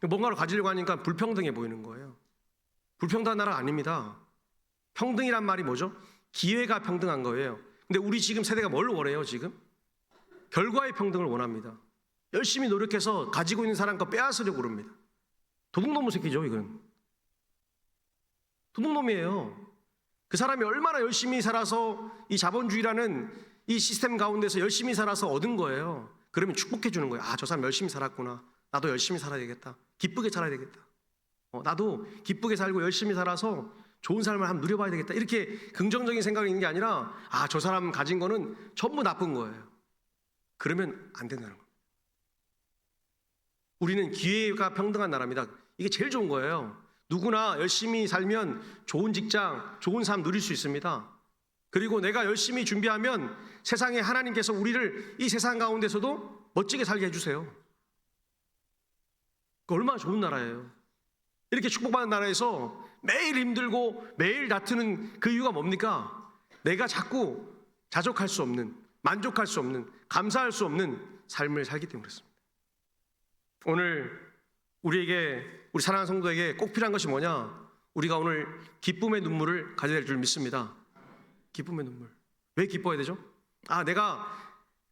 A: 하니까 불평등해 보이는 거예요. 불평등한 나라가 아닙니다. 평등이란 말이 뭐죠? 기회가 평등한 거예요. 근데 우리 지금 세대가 뭘 원해요? 지금 결과의 평등을 원합니다. 열심히 노력해서 가지고 있는 사람 거 빼앗으려고 그럽니다. 도둑놈의 새끼죠. 이건 도둑놈이에요. 그 사람이 얼마나 열심히 살아서 이 자본주의라는 이 시스템 가운데서 열심히 살아서 얻은 거예요. 그러면 축복해 주는 거예요. 아, 저 사람 열심히 살았구나. 나도 열심히 살아야 되겠다. 기쁘게 살아야 되겠다. 나도 기쁘게 살고 열심히 살아서 좋은 삶을 한번 누려봐야 되겠다. 이렇게 긍정적인 생각이 있는 게 아니라 아, 저 사람 가진 거는 전부 나쁜 거예요. 그러면 안 된다는 거예요. 우리는 기회가 평등한 나라입니다. 이게 제일 좋은 거예요. 누구나 열심히 살면 좋은 직장, 좋은 삶 누릴 수 있습니다. 그리고 내가 열심히 준비하면 세상에 하나님께서 우리를 이 세상 가운데서도 멋지게 살게 해주세요. 얼마나 좋은 나라예요. 이렇게 축복받는 나라에서 매일 힘들고 매일 다투는 그 이유가 뭡니까? 내가 자꾸 자족할 수 없는, 만족할 수 없는, 감사할 수 없는 삶을 살기 때문에 그렇습니다. 오늘 우리 사랑하는 성도에게 꼭 필요한 것이 뭐냐? 우리가 오늘 기쁨의 눈물을 가져야 될 줄 믿습니다. 기쁨의 눈물. 왜 기뻐야 되죠? 내가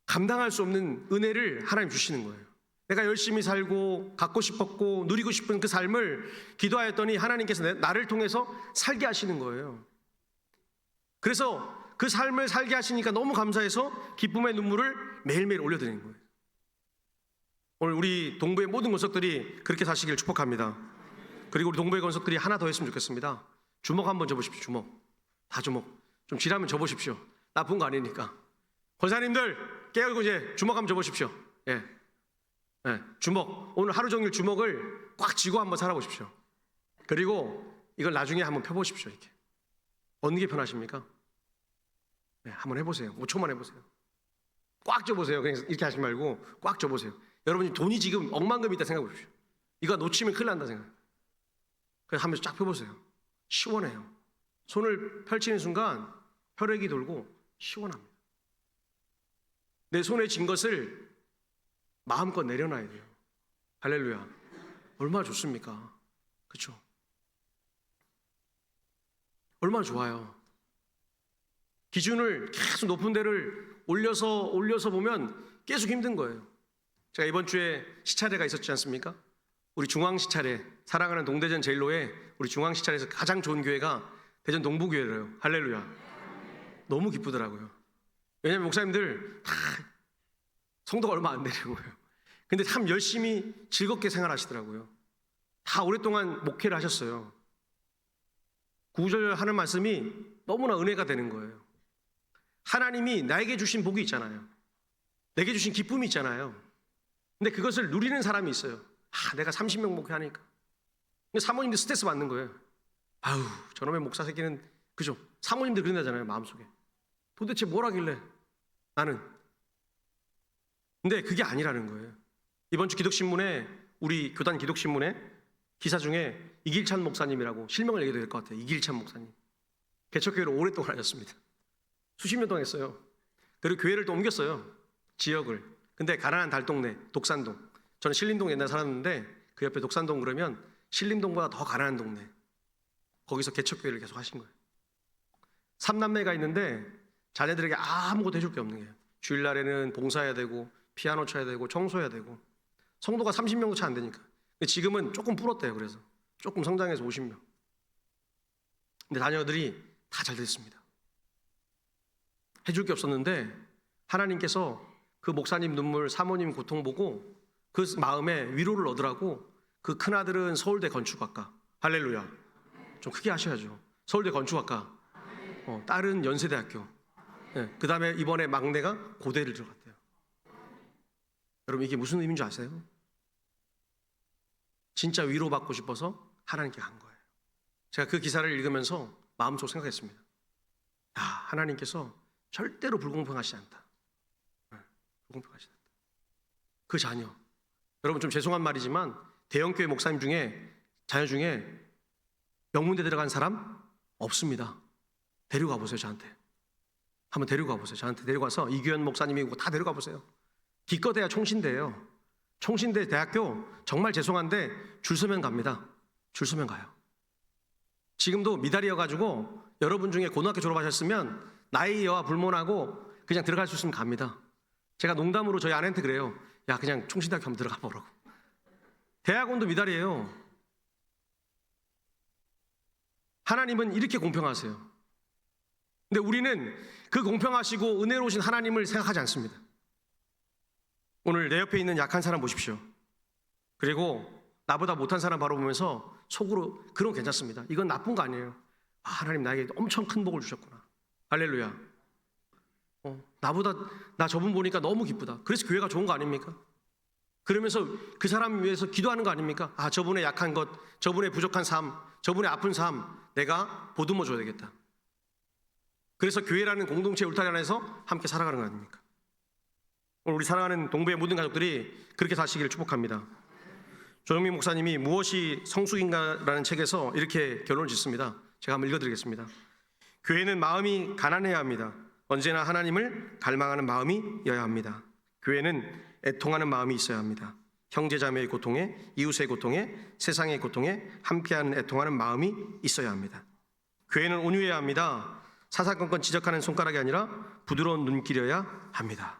A: 감당할 수 없는 은혜를 하나님 주시는 거예요. 내가 열심히 살고 갖고 싶었고 누리고 싶은 그 삶을 기도하였더니 하나님께서 나를 통해서 살게 하시는 거예요. 그래서 그 삶을 살게 하시니까 너무 감사해서 기쁨의 눈물을 매일매일 올려드리는 거예요. 오늘 우리 동부의 모든 권속들이 그렇게 사시길 축복합니다. 그리고 우리 동부의 권속들이 하나 더 했으면 좋겠습니다. 주먹 한번 줘보십시오. 주먹. 다 주먹. 좀 지라면 줘보십시오. 나쁜 거 아니니까. 권사님들 깨우고 이제 주먹 한번 줘보십시오. 예. 주먹. 오늘 하루 종일 주먹을 꽉 쥐고 한번 살아보십시오. 그리고 이걸 나중에 한번 펴보십시오. 이렇게. 어느 게 편하십니까? 한번 해보세요. 5초만 해보세요. 꽉 줘보세요. 그냥 이렇게 하지 말고 꽉 줘보세요. 여러분이 돈이 지금 억만금이 있다 생각해 보십시오. 이거 놓치면 큰일 난다 생각. 그래서 하면서 쫙 펴보세요. 시원해요. 손을 펼치는 순간 혈액이 돌고 시원합니다. 내 손에 쥔 것을 마음껏 내려놔야 돼요. 할렐루야. 얼마나 좋습니까? 그렇죠? 얼마나 좋아요. 기준을 계속 높은 데를 올려서 보면 계속 힘든 거예요. 제가 이번 주에 시차례가 있었지 않습니까? 우리 중앙 시차례, 사랑하는 동대전 제일로에 우리 중앙 시차례에서 가장 좋은 교회가 대전 동부교회래요. 할렐루야. 너무 기쁘더라고요. 왜냐하면 목사님들 다 성도가 얼마 안 되는 거예요. 근데 참 열심히 즐겁게 생활하시더라고요. 다 오랫동안 목회를 하셨어요. 구절 하는 말씀이 너무나 은혜가 되는 거예요. 하나님이 나에게 주신 복이 있잖아요. 내게 주신 기쁨이 있잖아요. 근데 그것을 누리는 사람이 있어요. 내가 30명 목회하니까. 근데 사모님들 스트레스 받는 거예요. 아유, 저놈의 목사 새끼는, 그죠? 사모님들 그런다잖아요, 마음속에. 도대체 뭘 하길래 나는. 근데 그게 아니라는 거예요. 이번 주 기독신문에, 우리 교단 기독신문에 기사 중에 이길찬 목사님이라고 실명을 얘기해도 될 것 같아요. 이길찬 목사님. 개척교회를 오랫동안 하셨습니다. 수십 년 동안 했어요. 그리고 교회를 또 옮겼어요. 지역을. 근데 가난한 달동네, 독산동. 저는 신림동 옛날에 살았는데 그 옆에 독산동 그러면 신림동보다 더 가난한 동네. 거기서 개척교회를 계속 하신 거예요. 3남매가 있는데 자녀들에게 아무것도 해줄 게 없는 거예요. 주일날에는 봉사해야 되고 피아노 쳐야 되고 청소해야 되고. 성도가 30명도 채 안 되니까. 근데 지금은 조금 불었대요. 그래서 조금 성장해서 50명. 근데 자녀들이 다 잘 됐습니다. 해줄 게 없었는데 하나님께서 그 목사님 눈물, 사모님 고통 보고 그 마음에 위로를 얻으라고 그 큰아들은 서울대 건축학과. 할렐루야. 좀 크게 하셔야죠. 서울대 건축학과. 딸은 연세대학교. 네, 그 다음에 이번에 막내가 고대를 들어갔대요. 여러분 이게 무슨 의미인 줄 아세요? 진짜 위로받고 싶어서 하나님께 간 거예요. 제가 그 기사를 읽으면서 마음속으로 생각했습니다. 하나님께서 절대로 불공평하지 않다. 불공평하지 않다. 그 자녀. 여러분 좀 죄송한 말이지만 대형교회 목사님 중에 자녀 중에 명문대 들어간 사람 없습니다. 데려가 보세요. 저한테. 한번 데려가 보세요. 저한테 데려가서 이규현 목사님이고 다 데려가 보세요. 기껏해야 총신대예요. 총신대 대학교 정말 죄송한데 줄 서면 갑니다. 줄 서면 가요. 지금도 미달이어가지고 여러분 중에 고등학교 졸업하셨으면 나이와 불문하고 그냥 들어갈 수 있으면 갑니다. 제가 농담으로 저희 아내한테 그래요. 야 그냥 총신대학교 한번 들어가 보라고. 대학원도 미달이에요. 하나님은 이렇게 공평하세요. 근데 우리는 그 공평하시고 은혜로우신 하나님을 생각하지 않습니다. 오늘 내 옆에 있는 약한 사람 보십시오. 그리고 나보다 못한 사람 바라보면서 속으로 그럼 괜찮습니다. 이건 나쁜 거 아니에요. 하나님 나에게 엄청 큰 복을 주셨구나. 할렐루야. 나 저분 보니까 너무 기쁘다. 그래서 교회가 좋은 거 아닙니까? 그러면서 그 사람 위해서 기도하는 거 아닙니까? 저분의 약한 것, 저분의 부족한 삶, 저분의 아픈 삶 내가 보듬어 줘야 되겠다. 그래서 교회라는 공동체 울타리 안에서 함께 살아가는 거 아닙니까? 오늘 우리 사랑하는 동부의 모든 가족들이 그렇게 사시기를 축복합니다. 조영민 목사님이 무엇이 성숙인가라는 책에서 이렇게 결론을 짓습니다. 제가 한번 읽어드리겠습니다. 교회는 마음이 가난해야 합니다. 언제나 하나님을 갈망하는 마음이어야 합니다. 교회는 애통하는 마음이 있어야 합니다. 형제자매의 고통에, 이웃의 고통에, 세상의 고통에 함께하는 애통하는 마음이 있어야 합니다. 교회는 온유해야 합니다. 사사건건 지적하는 손가락이 아니라 부드러운 눈길이어야 합니다.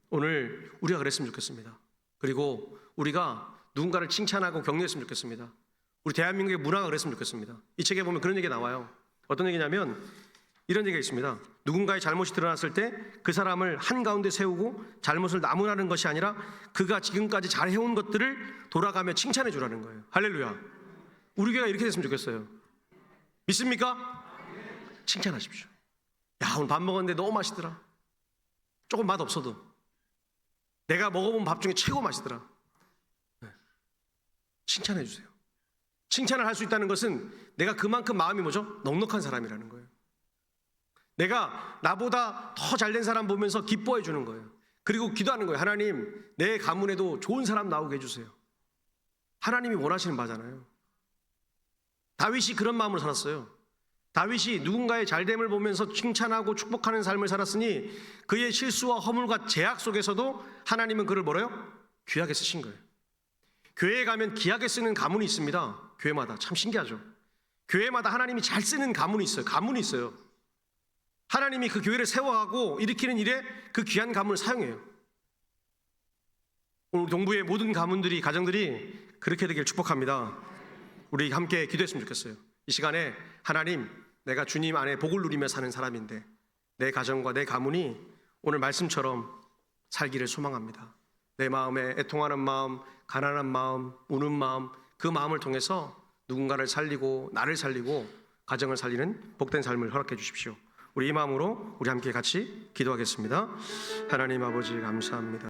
A: 오늘 우리가 그랬으면 좋겠습니다. 그리고 우리가 누군가를 칭찬하고 격려했으면 좋겠습니다. 우리 대한민국의 문화가 그랬으면 좋겠습니다. 이 책에 보면 그런 얘기가 나와요. 어떤 얘기냐면 이런 얘기가 있습니다. 누군가의 잘못이 드러났을 때 그 사람을 한가운데 세우고 잘못을 나무라는 것이 아니라 그가 지금까지 잘 해온 것들을 돌아가며 칭찬해 주라는 거예요. 할렐루야. 우리 교회가 이렇게 됐으면 좋겠어요. 믿습니까? 칭찬하십시오. 야 오늘 밥 먹었는데 너무 맛있더라. 조금 맛 없어도 내가 먹어본 밥 중에 최고 맛있더라. 칭찬해 주세요. 칭찬을 할 수 있다는 것은 내가 그만큼 마음이 뭐죠? 넉넉한 사람이라는 거예요. 내가 나보다 더 잘된 사람 보면서 기뻐해 주는 거예요. 그리고 기도하는 거예요. 하나님, 내 가문에도 좋은 사람 나오게 해주세요. 하나님이 원하시는 바잖아요. 다윗이 그런 마음으로 살았어요. 다윗이 누군가의 잘됨을 보면서 칭찬하고 축복하는 삶을 살았으니 그의 실수와 허물과 제약 속에서도 하나님은 그를 뭐래요? 귀하게 쓰신 거예요. 교회에 가면 귀하게 쓰는 가문이 있습니다. 교회마다 참 신기하죠. 교회마다 하나님이 잘 쓰는 가문이 있어요. 가문이 있어요. 하나님이 그 교회를 세워가고 일으키는 일에 그 귀한 가문을 사용해요. 오늘 동부의 모든 가문들이, 가정들이 그렇게 되길 축복합니다. 우리 함께 기도했으면 좋겠어요. 이 시간에 하나님, 내가 주님 안에 복을 누리며 사는 사람인데 내 가정과 내 가문이 오늘 말씀처럼 살기를 소망합니다. 내 마음에 애통하는 마음, 가난한 마음, 우는 마음, 그 마음을 통해서 누군가를 살리고 나를 살리고 가정을 살리는 복된 삶을 허락해 주십시오. 우리 이 마음으로 우리 함께 같이 기도하겠습니다. 하나님 아버지 감사합니다.